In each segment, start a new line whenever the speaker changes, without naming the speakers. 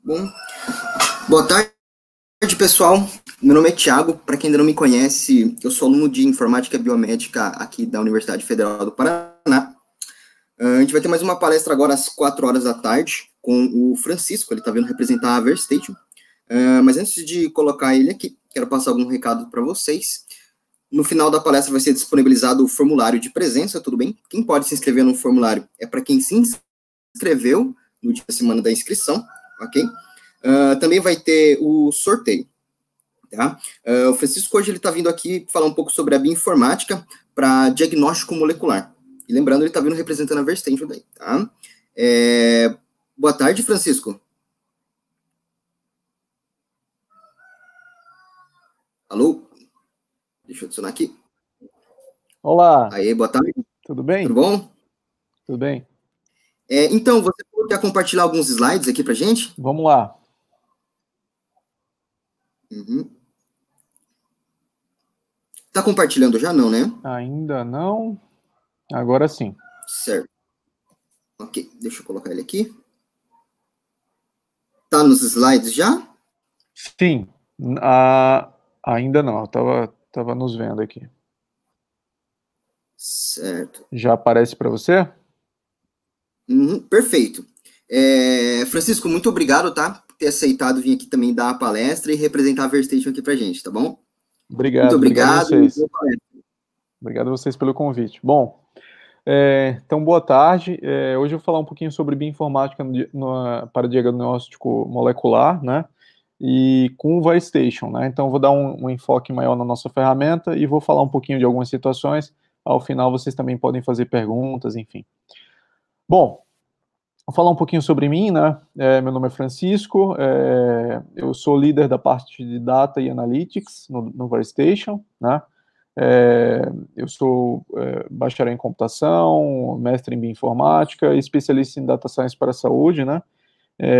Bom, boa tarde, pessoal. Meu nome é Thiago. Para quem ainda não me conhece, eu sou aluno de Informática Biomédica aqui da Universidade Federal do Paraná. A gente vai ter mais uma palestra agora às 4 horas da tarde com o Francisco. Ele está vindo representar a Verstation. Mas antes de colocar ele aqui, quero passar algum recado para vocês. No final da palestra vai ser disponibilizado o formulário de presença, tudo bem? Quem pode se inscrever no formulário é para quem se inscreveu no dia da semana da inscrição, ok? Também vai ter o sorteio, tá? O Francisco hoje ele está vindo aqui falar um pouco sobre a bioinformática para diagnóstico molecular. E lembrando, ele está vindo representando a Verstation daí, tá? Boa tarde, Francisco. Alô? Deixa eu adicionar aqui.
Olá.
Aí, boa tarde.
Tudo bem?
Tudo bom?
Tudo bem.
Então, você quer compartilhar alguns slides aqui para gente?
Vamos lá.
Tá compartilhando já, não, né?
Ainda não. Agora sim.
Certo. Ok, deixa eu colocar ele aqui. Tá nos slides já?
Sim. Ainda não. Eu tava nos vendo aqui.
Certo.
Já aparece para você?
Perfeito. Francisco, muito obrigado, tá? Por ter aceitado vir aqui também dar a palestra e representar a Verstation aqui pra gente, tá bom?
Obrigado.
Muito obrigado.
Obrigado a vocês. Obrigado a vocês pelo convite. Bom, então boa tarde. Hoje eu vou falar um pouquinho sobre bioinformática para diagnóstico molecular, né? E com o Verstation, né? Então eu vou dar um enfoque maior na nossa ferramenta e vou falar um pouquinho de algumas situações. Ao final vocês também podem fazer perguntas, enfim. Bom, vou falar um pouquinho sobre mim, né? Meu nome é Francisco, eu sou líder da parte de Data e Analytics no Verstation, né? Eu sou bacharel em computação, mestre em bioinformática, especialista em Data Science para a saúde, né?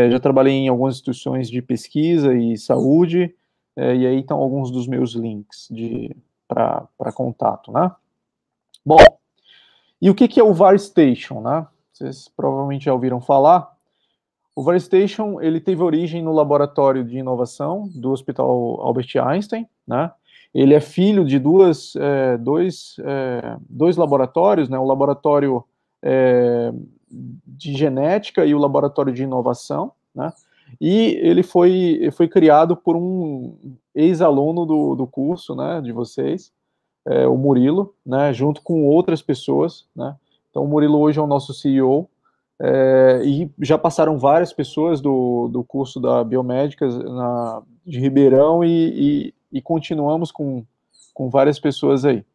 Já trabalhei em algumas instituições de pesquisa e saúde, e aí estão alguns dos meus links para contato, né? Bom, e o que é o Verstation, né? Vocês provavelmente já ouviram falar. O Verstation, ele teve origem no laboratório de inovação do Hospital Albert Einstein, né? Ele é filho de dois laboratórios, né? O laboratório de genética e o laboratório de inovação, né? E ele foi criado por um ex-aluno do curso, né, de vocês, o Murilo, né, junto com outras pessoas, né? Então o Murilo hoje é o nosso CEO, e já passaram várias pessoas do curso da Biomédica de Ribeirão e continuamos com várias pessoas aí,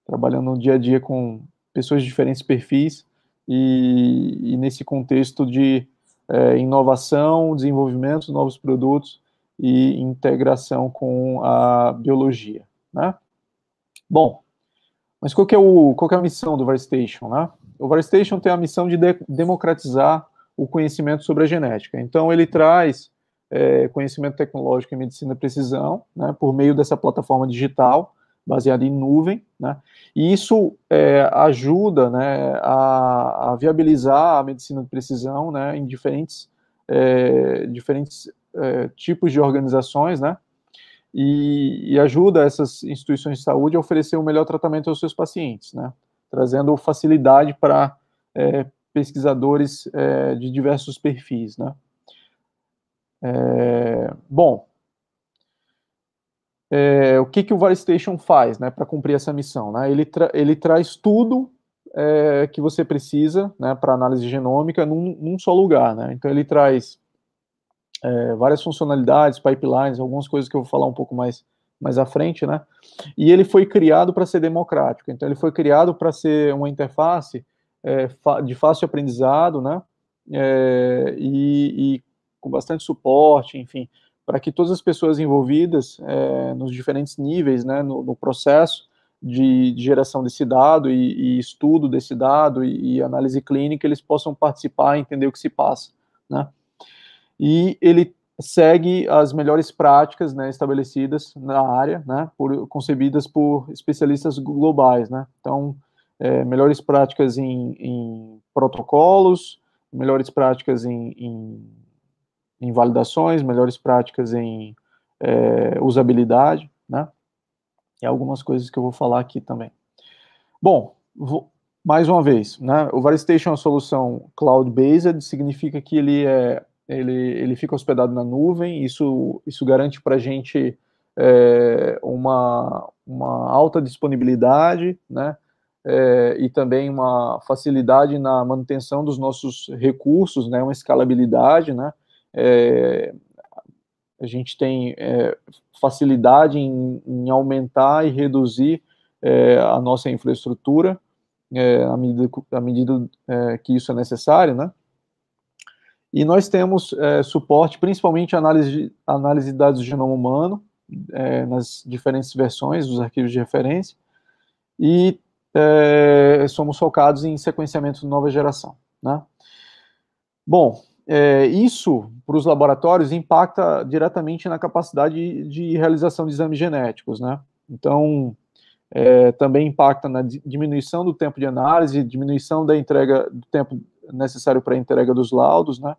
trabalhando no dia a dia com pessoas de diferentes perfis e nesse contexto de inovação, desenvolvimento de novos produtos e integração com a biologia, né? Bom, mas qual que é a missão do Verstation, né? O Verstation tem a missão de democratizar o conhecimento sobre a genética. Então, ele traz conhecimento tecnológico em medicina de precisão, né, por meio dessa plataforma digital, baseada em nuvem, né, e isso ajuda, né, a viabilizar a medicina de precisão, né, em diferentes tipos de organizações, né, e ajuda essas instituições de saúde a oferecer o melhor tratamento aos seus pacientes, né, trazendo facilidade para pesquisadores de diversos perfis, né. Bom, o que o Verstation faz, né, para cumprir essa missão, né? Ele traz tudo que você precisa, né, para análise genômica num só lugar, né? Então ele traz várias funcionalidades, pipelines, algumas coisas que eu vou falar um pouco mais à frente, né? E ele foi criado para ser democrático. Então ele foi criado para ser uma interface de fácil aprendizado, né? E com bastante suporte, enfim, para que todas as pessoas envolvidas nos diferentes níveis, né, no processo de geração desse dado e estudo desse dado e análise clínica, eles possam participar e entender o que se passa, né? E ele segue as melhores práticas, né, estabelecidas na área, né, concebidas por especialistas globais, né? Então, melhores práticas em protocolos, melhores práticas em em validações, melhores práticas em usabilidade, né? E algumas coisas que eu vou falar aqui também. Bom, mais uma vez, né? O VariStation é uma solução cloud-based, significa que ele fica hospedado na nuvem, isso garante para a gente uma alta disponibilidade, né? E também uma facilidade na manutenção dos nossos recursos, né? Uma escalabilidade, né? A gente tem facilidade em aumentar e reduzir a nossa infraestrutura à medida que isso é necessário, né? E nós temos suporte, principalmente análise de dados do genoma humano, nas diferentes versões dos arquivos de referência, e somos focados em sequenciamento de nova geração, né? Bom, isso, para os laboratórios, impacta diretamente na capacidade de realização de exames genéticos, né? Então, também impacta na diminuição do tempo de análise, diminuição da entrega, do tempo necessário para a entrega dos laudos, né?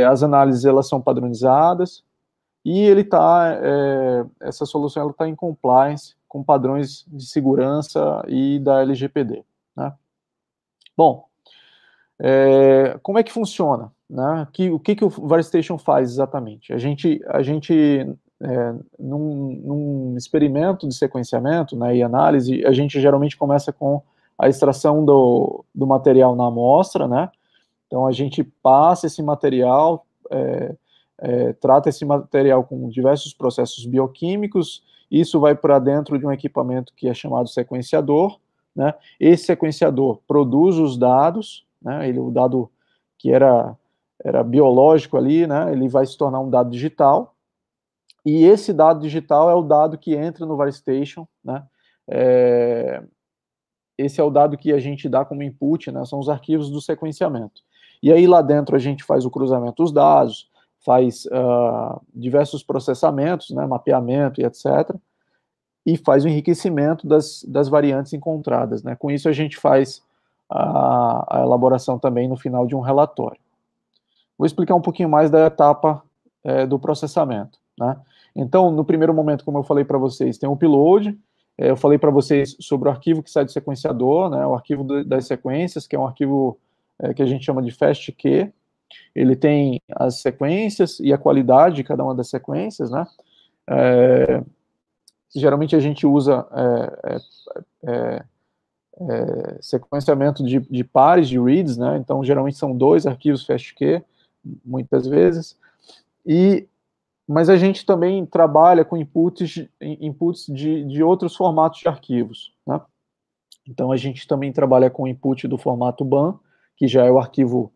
As análises, elas são padronizadas, e essa solução está em compliance com padrões de segurança e da LGPD, né? Bom, como é que funciona, né? O que o VariStation faz exatamente? A gente num experimento de sequenciamento, né, e análise, a gente geralmente começa com a extração do material na amostra, né? Então a gente passa esse material, trata esse material com diversos processos bioquímicos, isso vai para dentro de um equipamento que é chamado sequenciador, né? Esse sequenciador produz os dados, né? O dado que era biológico ali, né? Ele vai se tornar um dado digital, e esse dado digital é o dado que entra no VariStation, né? Esse é o dado que a gente dá como input, né? São os arquivos do sequenciamento. E aí lá dentro a gente faz o cruzamento dos dados, faz diversos processamentos, né? Mapeamento e etc., e faz o enriquecimento das variantes encontradas, né? Com isso a gente faz a elaboração também no final de um relatório. Vou explicar um pouquinho mais da etapa do processamento, né? Então, no primeiro momento, como eu falei para vocês, tem o upload, eu falei para vocês sobre o arquivo que sai do sequenciador, né? O arquivo das sequências, que é um arquivo que a gente chama de FASTQ. Ele tem as sequências e a qualidade de cada uma das sequências, né? Geralmente a gente usa sequenciamento de pares de reads, né? Então, geralmente são 2 arquivos FASTQ, muitas vezes, mas a gente também trabalha com inputs de outros formatos de arquivos, né? Então, a gente também trabalha com input do formato BAM, que já é o arquivo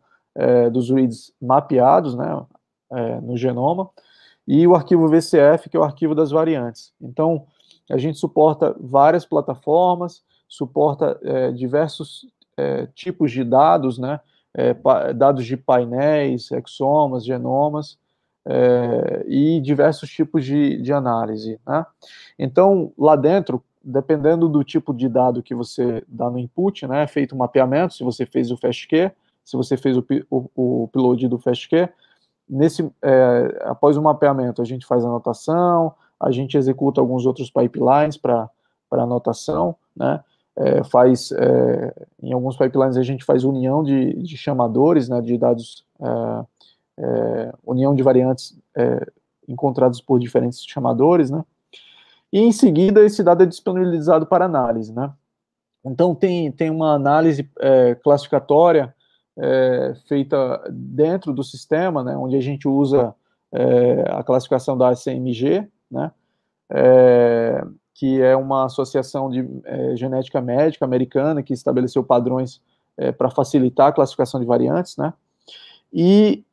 dos reads mapeados, né, no genoma, e o arquivo VCF, que é o arquivo das variantes. Então, a gente suporta várias plataformas, suporta diversos tipos de dados, né, dados de painéis, exomas, genomas, e diversos tipos de análise, né? Então, lá dentro, dependendo do tipo de dado que você dá no input, né, é feito um mapeamento, se você fez o FASTQ, se você fez o upload do FASTQ, após o mapeamento, a gente faz a anotação, a gente executa alguns outros pipelines para anotação, né? Em alguns pipelines a gente faz união de chamadores, né, de dados, união de variantes encontrados por diferentes chamadores, né? E em seguida esse dado é disponibilizado para análise, né? Então tem uma análise classificatória feita dentro do sistema, né, onde a gente usa a classificação da ACMG, né, que é uma associação de genética médica americana que estabeleceu padrões para facilitar a classificação de variantes, né, e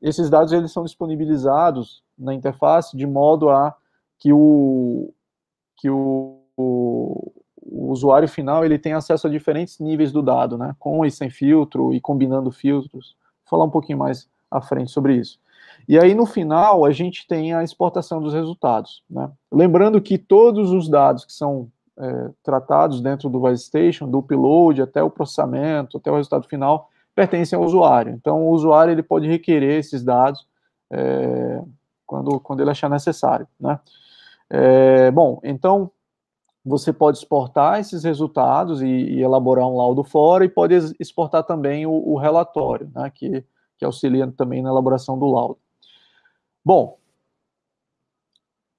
esses dados eles são disponibilizados na interface de modo a que o usuário final ele tem acesso a diferentes níveis do dado, né, com e sem filtro e combinando filtros. Vou falar um pouquinho mais à frente sobre isso. E aí, no final, a gente tem a exportação dos resultados, né. Lembrando que todos os dados que são tratados dentro do VariStation, do upload até o processamento, até o resultado final, pertencem ao usuário. Então, o usuário ele pode requerer esses dados quando ele achar necessário, né? Bom, então, você pode exportar esses resultados e elaborar um laudo fora, e pode exportar também o relatório, né, que auxilia também na elaboração do laudo. Bom,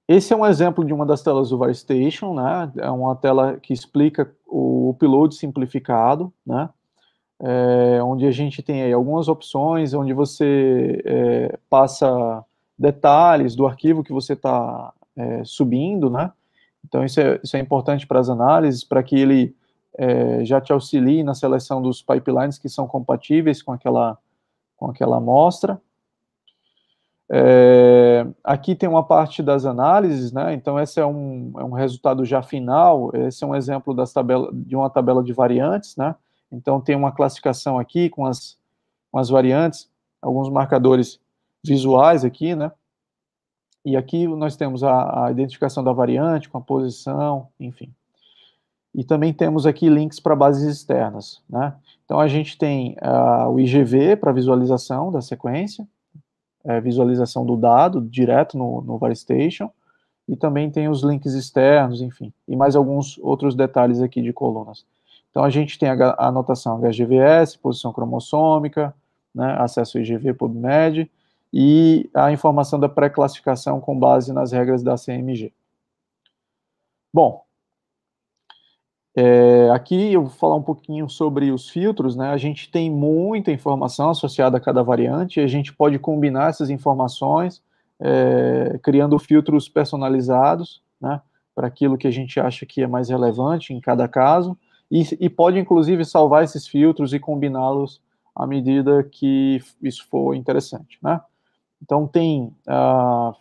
esse é um exemplo de uma das telas do VariStation, né? É uma tela que explica o upload simplificado, né? Onde a gente tem aí algumas opções, onde você passa detalhes do arquivo que você está subindo, né? Então isso é importante para as análises, para que ele já te auxilie na seleção dos pipelines que são compatíveis com aquela amostra. Aqui tem uma parte das análises, né? Então esse é um resultado já final. Esse é um exemplo de uma tabela de variantes, né? Então tem uma classificação aqui com as variantes, alguns marcadores visuais aqui, né? E aqui nós temos a identificação da variante com a posição, enfim. E também temos aqui links para bases externas, né? Então a gente tem o IGV para visualização da sequência, visualização do dado direto no VariStation, e também tem os links externos, enfim, e mais alguns outros detalhes aqui de colunas. Então a gente tem a anotação HGVS, posição cromossômica, né, acesso IGV PubMed, e a informação da pré-classificação com base nas regras da CMG. Bom, aqui eu vou falar um pouquinho sobre os filtros, né? A gente tem muita informação associada a cada variante, e a gente pode combinar essas informações, criando filtros personalizados, né? Para aquilo que a gente acha que é mais relevante em cada caso, e pode inclusive salvar esses filtros e combiná-los à medida que isso for interessante, né? Então tem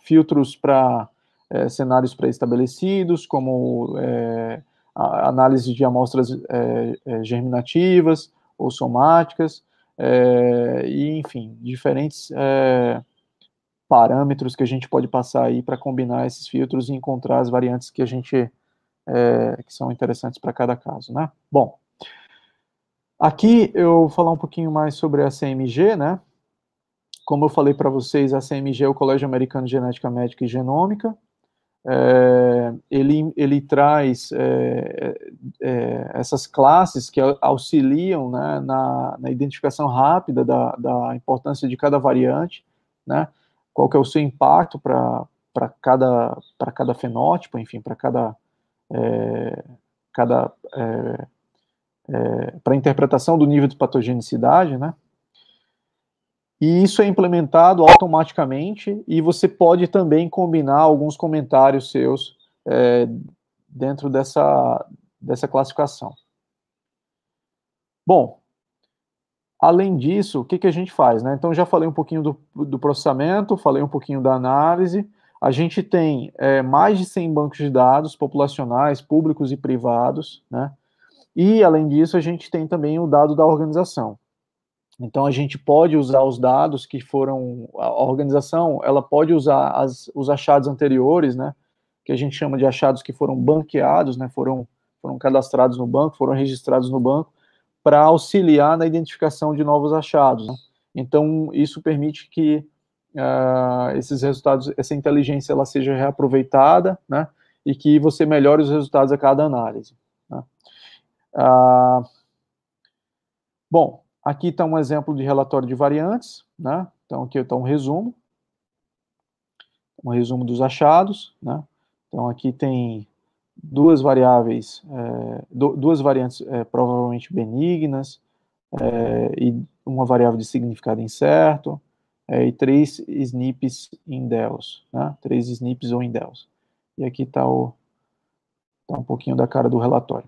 filtros para cenários pré-estabelecidos, como a análise de amostras germinativas ou somáticas, e, enfim, diferentes parâmetros que a gente pode passar aí para combinar esses filtros e encontrar as variantes que a gente que são interessantes para cada caso, né? Bom, aqui eu vou falar um pouquinho mais sobre a CMG, né? Como eu falei para vocês, a CMG é o Colégio Americano de Genética Médica e Genômica. Ele traz essas classes que auxiliam, né, na identificação rápida da importância de cada variante, né, qual que é o seu impacto para cada fenótipo, enfim, para para a interpretação do nível de patogenicidade, né. E isso é implementado automaticamente, e você pode também combinar alguns comentários seus dentro dessa classificação. Bom, além disso, o que a gente faz, né? Então, já falei um pouquinho do processamento, falei um pouquinho da análise. A gente tem mais de 100 bancos de dados populacionais, públicos e privados, né? E, além disso, a gente tem também o dado da organização. Então, a gente pode usar os dados que foram... A organização, ela pode usar os achados anteriores, né, que a gente chama de achados que foram banqueados, né, foram cadastrados no banco, foram registrados no banco, para auxiliar na identificação de novos achados, né? Então, isso permite que esses resultados, essa inteligência, ela seja reaproveitada, né, e que você melhore os resultados a cada análise, né? Bom, aqui está um exemplo de relatório de variantes, né? Então, aqui está um resumo dos achados, né? Então, aqui tem duas variáveis, duas variantes provavelmente benignas, e uma variável de significado incerto, e 3 SNPs indels, né? 3 SNPs ou indels. E aqui está um pouquinho da cara do relatório.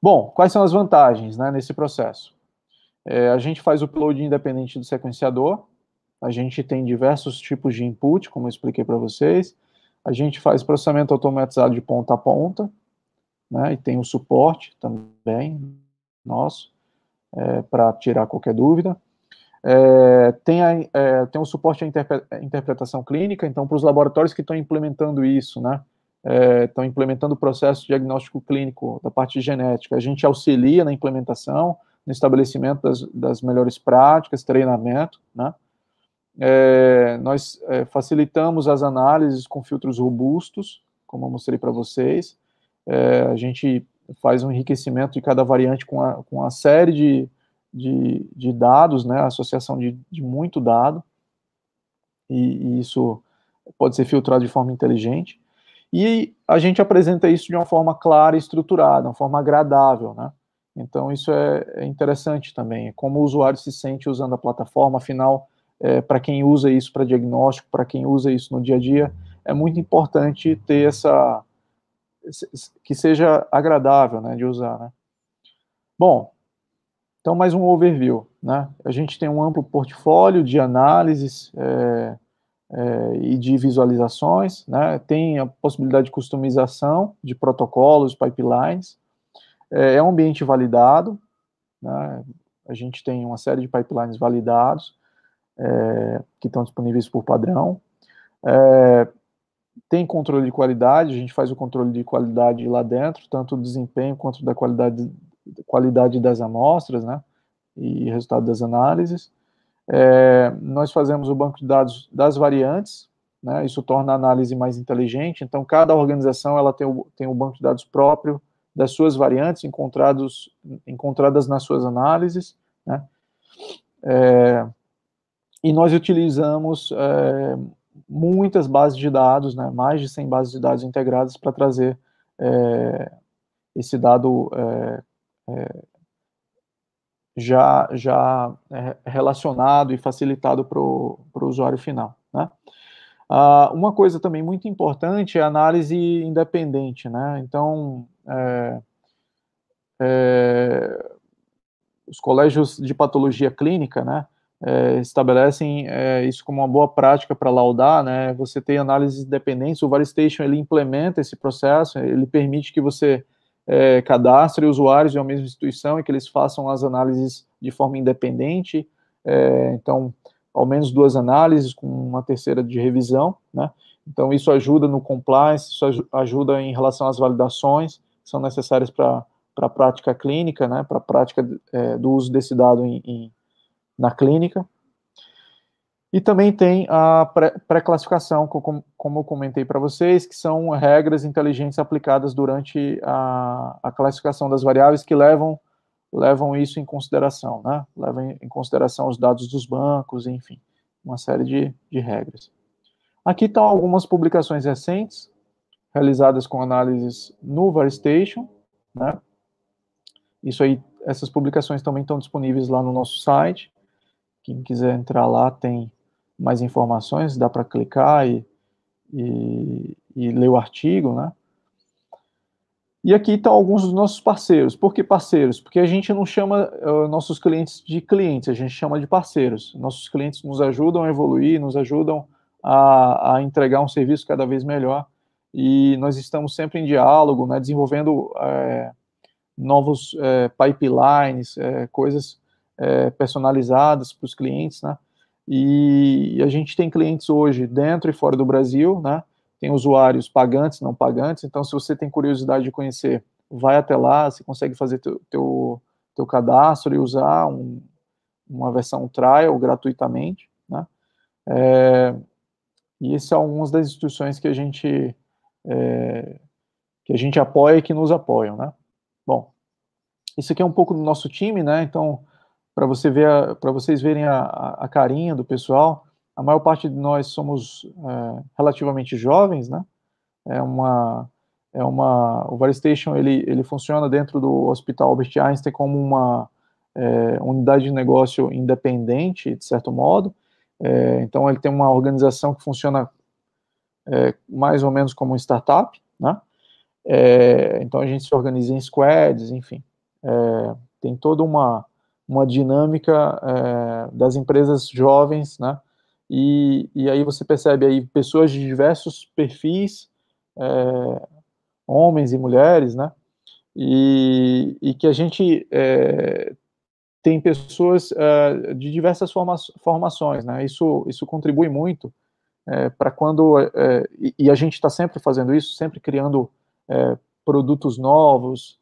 Bom, quais são as vantagens, né, nesse processo? A gente faz o upload independente do sequenciador, a gente tem diversos tipos de input, como eu expliquei para vocês, a gente faz processamento automatizado de ponta a ponta, né, e tem o suporte também nosso, para tirar qualquer dúvida. Tem o suporte à interpretação clínica, então para os laboratórios que estão implementando isso, né, estão implementando o processo de diagnóstico clínico da parte genética, a gente auxilia na implementação, no estabelecimento das melhores práticas, treinamento, né? Nós facilitamos as análises com filtros robustos, como eu mostrei para vocês. A gente faz um enriquecimento de cada variante com a série de dados, né, a associação de muito dado, e isso pode ser filtrado de forma inteligente. E a gente apresenta isso de uma forma clara e estruturada, uma forma agradável, né? Então, isso é interessante também, como o usuário se sente usando a plataforma. Afinal, para quem usa isso para diagnóstico, para quem usa isso no dia a dia, é muito importante ter que seja agradável, né, de usar, né? Bom, então mais um overview, né? A gente tem um amplo portfólio de análises e de visualizações, né? Tem a possibilidade de customização de protocolos, pipelines, é um ambiente validado, né? A gente tem uma série de pipelines validados, que estão disponíveis por padrão. Tem controle de qualidade, a gente faz o controle de qualidade lá dentro, tanto do desempenho quanto da qualidade das amostras, né? E resultado das análises. Nós fazemos o banco de dados das variantes, né? Isso torna a análise mais inteligente. Então, cada organização ela tem um banco de dados próprio das suas variantes encontradas nas suas análises, né? E nós utilizamos muitas bases de dados, né? Mais de 100 bases de dados integradas para trazer esse dado já relacionado e facilitado para o usuário final, né? Uma coisa também muito importante é a análise independente, né? Então, os colégios de patologia clínica, né, estabelecem isso como uma boa prática para laudar, né? Você tem análises independentes. O VariStation ele implementa esse processo, ele permite que você cadastre usuários de uma mesma instituição e que eles façam as análises de forma independente. Então, ao menos 2 análises com uma terceira de revisão, né? Então, isso ajuda no compliance, isso ajuda em relação às validações que são necessárias para a prática clínica, né? Para a prática do uso desse dado na clínica. E também tem a pré-classificação, como eu comentei para vocês, que são regras inteligentes aplicadas durante a classificação das variáveis que levam isso em consideração, né? Levam em consideração os dados dos bancos, enfim, uma série de regras. Aqui estão algumas publicações recentes, realizadas com análises no VariStation, né? Isso aí, essas publicações também estão disponíveis lá no nosso site. Quem quiser entrar lá tem mais informações, dá para clicar e ler o artigo, né? E aqui estão alguns dos nossos parceiros. Por que parceiros? Porque a gente não chama nossos clientes de clientes, a gente chama de parceiros. Nossos clientes nos ajudam a evoluir, nos ajudam a entregar um serviço cada vez melhor, e nós estamos sempre em diálogo, né, desenvolvendo novos pipelines, coisas personalizadas para os clientes, né? E a gente tem clientes hoje dentro e fora do Brasil, né? Tem usuários pagantes, não pagantes. Então, se você tem curiosidade de conhecer, vai até lá, você consegue fazer teu cadastro e usar uma versão trial gratuitamente, né? E essas são algumas das instituições que a gente apoia e que nos apoiam, né? Bom, isso aqui é um pouco do nosso time, né? Então, para vocês verem a carinha do pessoal, a maior parte de nós somos relativamente jovens, né? O VariStation ele funciona dentro do Hospital Albert Einstein como uma unidade de negócio independente, de certo modo. Então, ele tem uma organização que funciona mais ou menos como uma startup, né? Então, a gente se organiza em squads, enfim. Tem toda uma dinâmica das empresas jovens, né? E aí você percebe aí pessoas de diversos perfis, homens e mulheres, né? E que a gente tem pessoas de diversas formações, né? Isso contribui muito para quando e a gente está sempre fazendo isso, sempre criando produtos novos,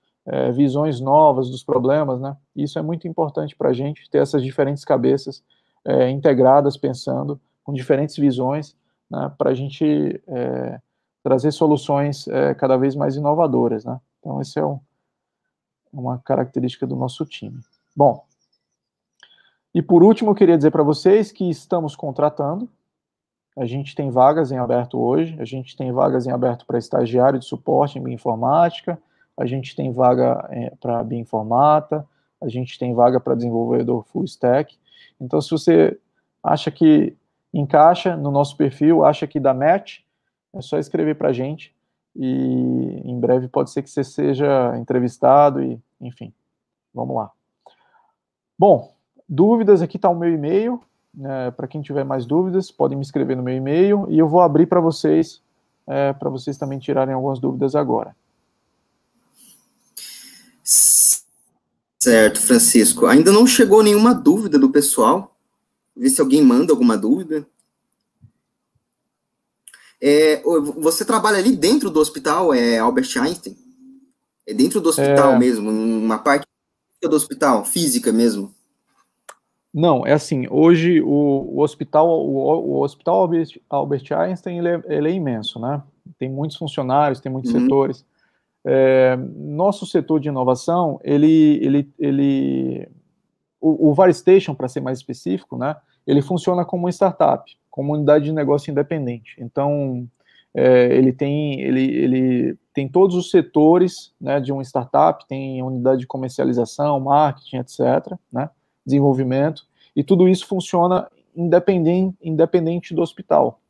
visões novas dos problemas, né? Isso é muito importante para a gente, ter essas diferentes cabeças integradas, pensando, com diferentes visões, né, para a gente trazer soluções cada vez mais inovadoras, né? Então, esse é uma característica do nosso time. Bom, e por último, eu queria dizer para vocês que estamos contratando. A gente tem vagas em aberto hoje, a gente tem vagas em aberto para estagiário de suporte em bioinformática, a gente tem vaga para bioinformata, a gente tem vaga para desenvolvedor full stack. Então, se você acha que encaixa no nosso perfil, acha que dá match, é só escrever para a gente e em breve pode ser que você seja entrevistado e, enfim, vamos lá. Bom, dúvidas, aqui está o meu e-mail. Para quem tiver mais dúvidas, podem me escrever no meu e-mail e eu vou abrir para vocês também tirarem algumas dúvidas agora.
Certo, Francisco. Ainda não chegou nenhuma dúvida do pessoal. Ver se alguém manda alguma dúvida. Você trabalha ali dentro do hospital, Albert Einstein? É dentro do hospital mesmo, uma parte do hospital, física mesmo?
Não, é assim, hoje o hospital Albert Einstein, ele é imenso, né? Tem muitos funcionários, tem muitos setores. Nosso setor de inovação, o VariStation, para ser mais específico, né? Ele funciona como uma startup, como unidade de negócio independente. Então, ele tem todos os setores, né, de uma startup, tem unidade de comercialização, marketing, etc., né? Desenvolvimento, e tudo isso funciona independente do hospital.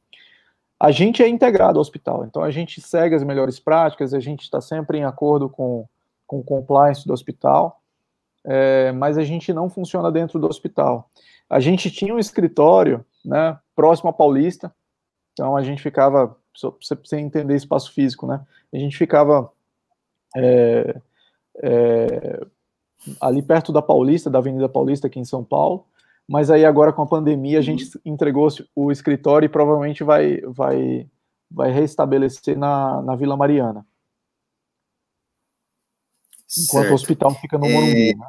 A gente é integrado ao hospital, então a gente segue as melhores práticas, a gente está sempre em acordo com o compliance do hospital, mas a gente não funciona dentro do hospital. A gente tinha um escritório, né, próximo à Paulista, então a gente ficava, só para você entender espaço físico, né, a gente ficava ali perto da Paulista, da Avenida Paulista, aqui em São Paulo, mas aí agora com a pandemia a gente entregou o escritório e provavelmente vai restabelecer na Vila Mariana. Enquanto o hospital fica no Morumbi, né?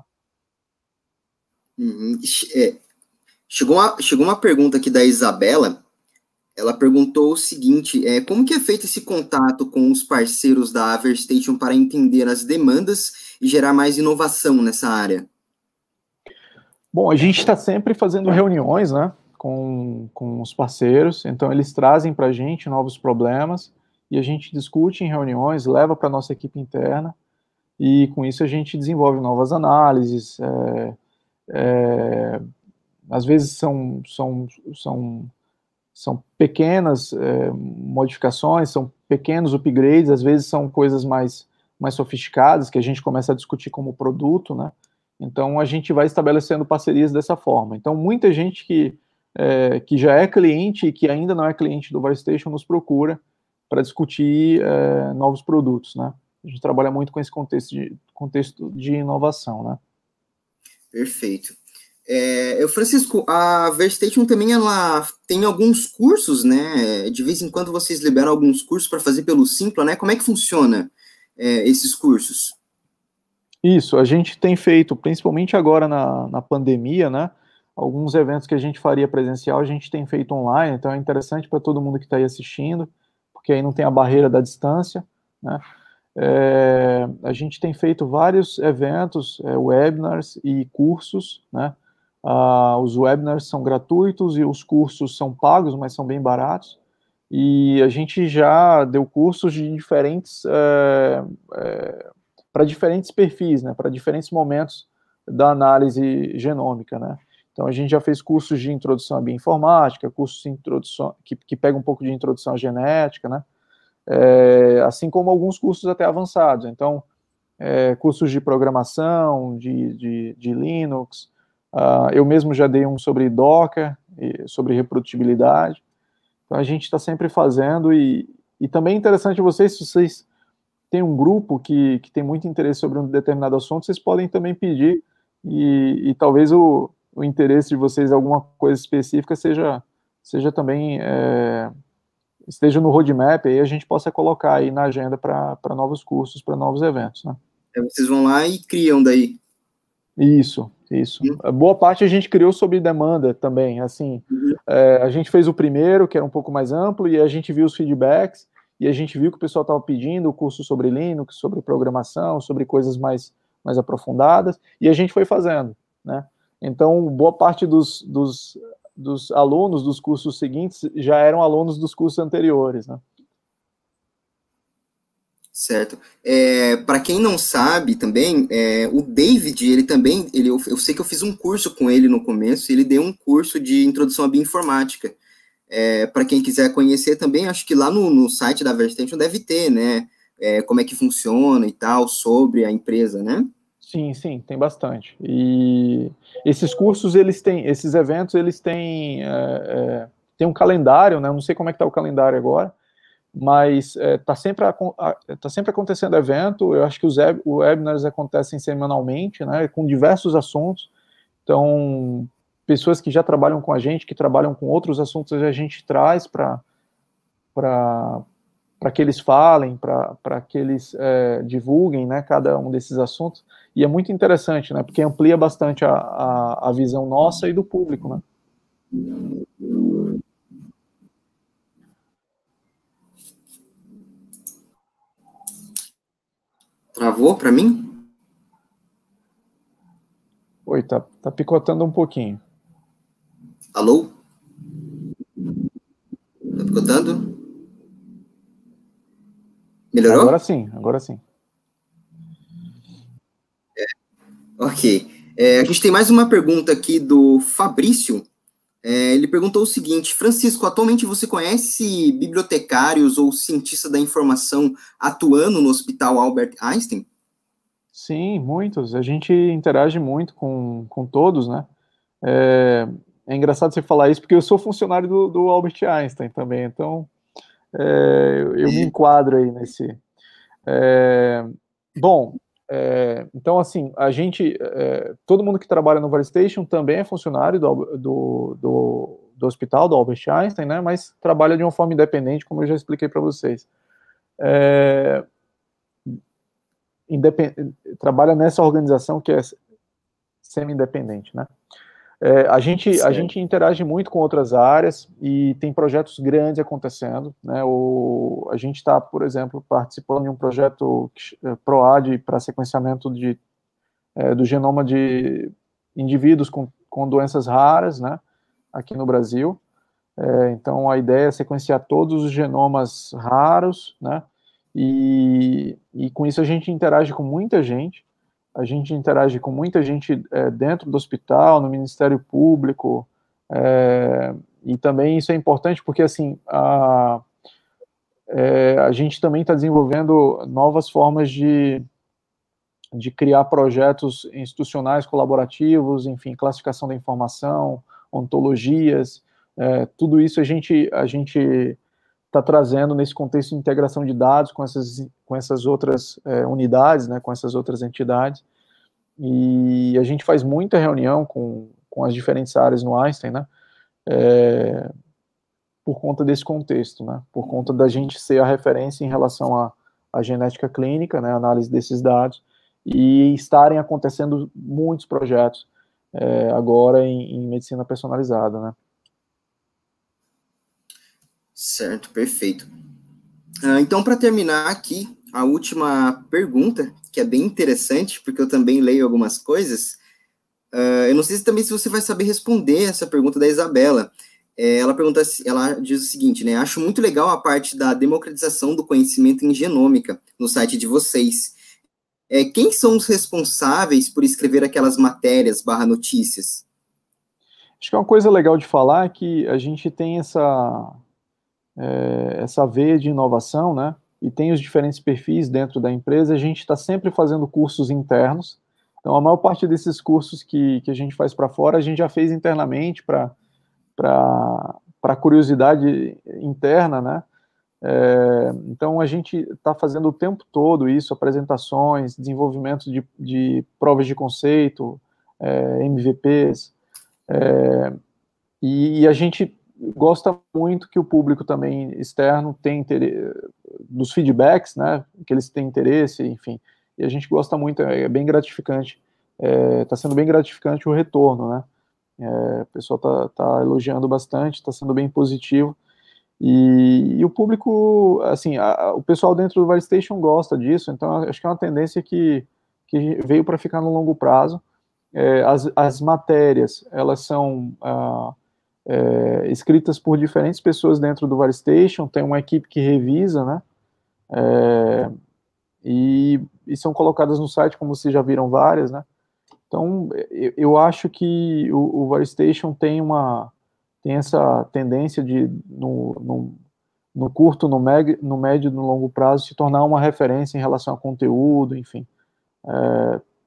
Chegou uma pergunta aqui da Isabela. Ela perguntou o seguinte: como que é feito esse contato com os parceiros da VariStation para entender as demandas e gerar mais inovação nessa área?
Bom, a gente está sempre fazendo reuniões, né, com os parceiros, então eles trazem para a gente novos problemas e a gente discute em reuniões, leva para a nossa equipe interna e com isso a gente desenvolve novas análises, às vezes são pequenas modificações, são pequenos upgrades, às vezes são coisas mais sofisticadas que a gente começa a discutir como produto, né? Então a gente vai estabelecendo parcerias dessa forma. Então muita gente que já é cliente e que ainda não é cliente do VariStation nos procura para discutir novos produtos, né? A gente trabalha muito com esse contexto de inovação, né?
Perfeito. Francisco, a VariStation também ela tem alguns cursos, né? De vez em quando vocês liberam alguns cursos para fazer pelo Simpla, né? Como é que funciona esses cursos?
Isso, a gente tem feito, principalmente agora na pandemia, né? Alguns eventos que a gente faria presencial, a gente tem feito online, então é interessante para todo mundo que está aí assistindo, porque aí não tem a barreira da distância, né? A gente tem feito vários eventos, webinars e cursos, né? Os webinars são gratuitos e os cursos são pagos, mas são bem baratos. E a gente já deu cursos de diferentes para diferentes perfis, né? Para diferentes momentos da análise genômica, né? Então a gente já fez cursos de introdução à bioinformática, cursos de introdução que pega um pouco de introdução à genética, né? Assim como alguns cursos até avançados. Então, cursos de programação, de Linux. Eu mesmo já dei um sobre Docker, sobre reprodutibilidade. Então, a gente está sempre fazendo. E também é interessante se vocês têm um grupo que tem muito interesse sobre um determinado assunto, vocês podem também pedir. E talvez o interesse de vocês em alguma coisa específica seja também... esteja no roadmap, aí a gente possa colocar aí na agenda para novos cursos, para novos eventos, né?
Aí vocês vão lá e criam daí.
Isso. Boa parte a gente criou sob demanda também, assim,
Uhum.
a gente fez o primeiro, que era um pouco mais amplo, e a gente viu os feedbacks, e a gente viu que o pessoal estava pedindo o curso sobre Linux, sobre programação, sobre coisas mais aprofundadas, e a gente foi fazendo, né? Então, boa parte dos alunos dos cursos seguintes já eram alunos dos cursos anteriores, né?
Certo. Para quem não sabe também, o David, ele também, eu sei que eu fiz um curso com ele no começo, ele deu um curso de introdução à bioinformática. Para quem quiser conhecer também, acho que lá no site da Verstation deve ter, né? Como é que funciona e tal, sobre a empresa, né?
Sim, tem bastante. E esses cursos, eles têm, esses eventos, eles têm um calendário, né? Eu não sei como é que está o calendário agora, mas tá sempre acontecendo evento. Eu acho que os webinars acontecem semanalmente, né? Com diversos assuntos. Então, pessoas que já trabalham com a gente, que trabalham com outros assuntos, a gente traz para que eles falem, para que eles divulguem, né, cada um desses assuntos, e é muito interessante, né, porque amplia bastante a visão nossa e do público, né.
Travou para mim?
Oi, tá picotando um pouquinho.
Alô? Tá picotando?
Agora
Melhorou?
sim, agora sim.
Ok. A gente tem mais uma pergunta aqui do Fabrício. Ele perguntou o seguinte: Francisco, atualmente você conhece bibliotecários ou cientistas da informação atuando no Hospital Albert Einstein?
Sim, muitos. A gente interage muito com todos, né? É, é engraçado você falar isso, porque eu sou funcionário do Albert Einstein também, então eu me enquadro aí nesse. É, bom, então assim, todo mundo que trabalha no Varstation também é funcionário do hospital, do Albert Einstein, né? Mas trabalha de uma forma independente, como eu já expliquei para vocês. É, trabalha nessa organização que é semi-independente, né? A
Certo.
gente interage muito com outras áreas e tem projetos grandes acontecendo, né? A gente está, por exemplo, participando de um projeto PROAD para sequenciamento do genoma de indivíduos com doenças raras, né? Aqui no Brasil. Então, a ideia é sequenciar todos os genomas raros, né? E com isso a gente interage com muita gente. A gente interage com muita gente dentro do hospital, no Ministério Público, e também isso é importante porque, assim, a gente também está desenvolvendo novas formas de criar projetos institucionais colaborativos, enfim, classificação da informação, ontologias, tudo isso a gente está trazendo nesse contexto de integração de dados com essas outras unidades, né, com essas outras entidades, e a gente faz muita reunião com as diferentes áreas no Einstein, né, por conta desse contexto, né, por conta da gente ser a referência em relação à genética clínica, né, análise desses dados, e estarem acontecendo muitos projetos agora em medicina personalizada, né.
Certo, perfeito. Então, para terminar aqui, a última pergunta, que é bem interessante, porque eu também leio algumas coisas. Eu não sei também se você vai saber responder essa pergunta da Isabela. Ela pergunta, ela diz o seguinte, né? Acho muito legal a parte da democratização do conhecimento em genômica no site de vocês. Quem são os responsáveis por escrever aquelas matérias barra notícias?
Acho que é uma coisa legal de falar é que a gente tem essa veia de inovação, né? E tem os diferentes perfis dentro da empresa. A gente está sempre fazendo cursos internos. Então, a maior parte desses cursos que a gente faz para fora, a gente já fez internamente para curiosidade interna, né? Então, a gente está fazendo o tempo todo isso, apresentações, desenvolvimento de provas de conceito, MVPs, e a gente gosta muito que o público também externo tem interesse, dos feedbacks, né, que eles têm interesse, enfim, a gente gosta muito, é bem gratificante, está sendo bem gratificante o retorno, né? O pessoal tá elogiando bastante, está sendo bem positivo, e o público, assim, o pessoal dentro do ValiStation gosta disso, então acho que é uma tendência que veio para ficar no longo prazo. As matérias, elas são escritas por diferentes pessoas dentro do ValiStation, tem uma equipe que revisa, né? E são colocadas no site, como vocês já viram várias, né? Então, eu acho que o ValiStation tem essa tendência de, no curto, no médio e no longo prazo, se tornar uma referência em relação a conteúdo, enfim,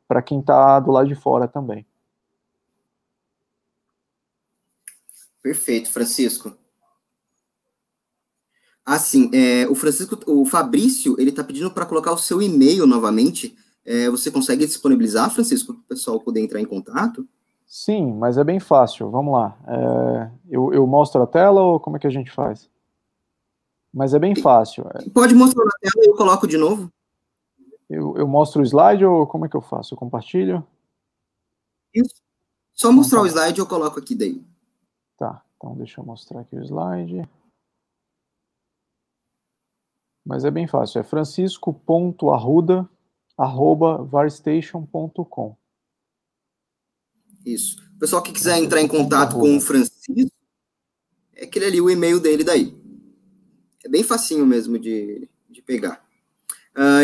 para quem está do lado de fora também.
Perfeito, Francisco. Assim, o Fabrício, ele está pedindo para colocar o seu e-mail novamente. Você consegue disponibilizar, Francisco, para o pessoal poder entrar em contato?
Sim, mas é bem fácil. Vamos lá. Eu mostro a tela ou como é que a gente faz? Mas é bem fácil.
Pode mostrar na tela e eu coloco de novo.
Eu mostro o slide ou como é que eu faço? Eu compartilho?
Isso. Só mostrar o slide e eu coloco aqui daí.
Tá, então deixa eu mostrar aqui o slide. Mas é bem fácil. É francisco.arruda@varstation.com.
Isso. O pessoal que quiser entrar em contato com o Francisco, é aquele ali, o e-mail dele daí. É bem facinho mesmo de pegar.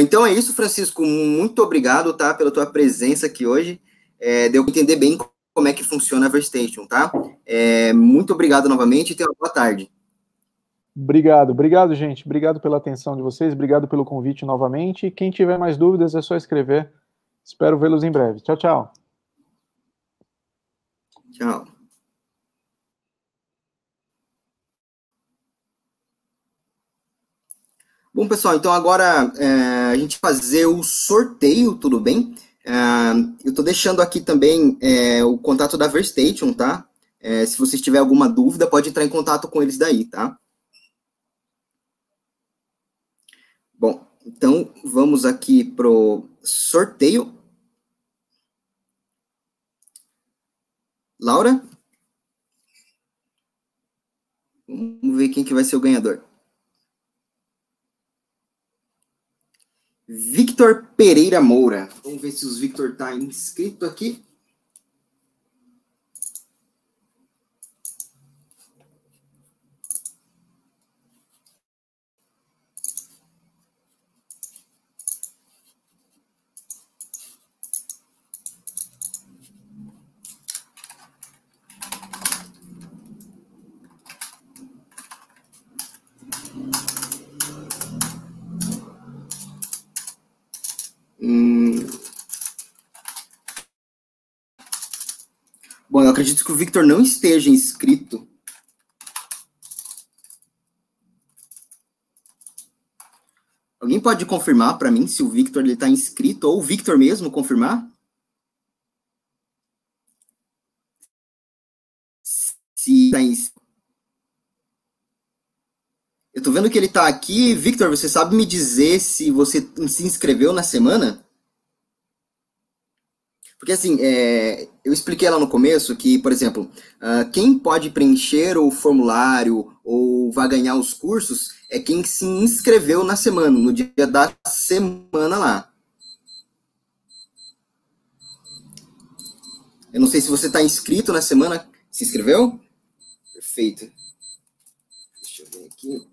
Então é isso, Francisco. Muito obrigado, tá, pela tua presença aqui hoje. Deu para entender bem como é que funciona a VeriStation, tá? Muito obrigado novamente e tenha uma boa tarde.
Obrigado, gente. Obrigado pela atenção de vocês, obrigado pelo convite novamente. E quem tiver mais dúvidas é só escrever. Espero vê-los em breve. Tchau, tchau.
Tchau. Bom, pessoal, então agora a gente vai fazer o sorteio, tudo bem? Eu estou deixando aqui também o contato da VeriStation, tá? Se vocês tiverem alguma dúvida, pode entrar em contato com eles daí, tá? Bom, então vamos aqui pro sorteio. Laura? Vamos ver quem que vai ser o ganhador. Victor Pereira Moura. Vamos ver se o Victor está inscrito aqui. Bom, eu acredito que o Victor não esteja inscrito. Alguém pode confirmar para mim se o Victor está inscrito, ou o Victor mesmo confirmar? Se está inscrito. Eu estou vendo que ele está aqui. Victor, você sabe me dizer se você se inscreveu na semana? Porque, assim, eu expliquei lá no começo que, por exemplo, quem pode preencher o formulário ou vai ganhar os cursos é quem se inscreveu na semana, no dia da semana lá. Eu não sei se você está inscrito na semana. Se inscreveu? Perfeito. Deixa eu ver aqui.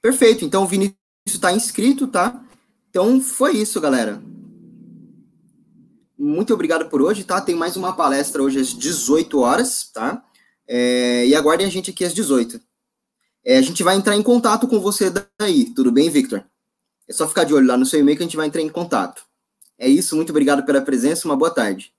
Perfeito, então o Vinícius está inscrito, tá? Então foi isso, galera. Muito obrigado por hoje, tá? Tem mais uma palestra hoje às 18 horas, tá? E aguardem a gente aqui às 18. A gente vai entrar em contato com você daí, tudo bem, Victor? É só ficar de olho lá no seu e-mail que a gente vai entrar em contato. É isso, muito obrigado pela presença, uma boa tarde.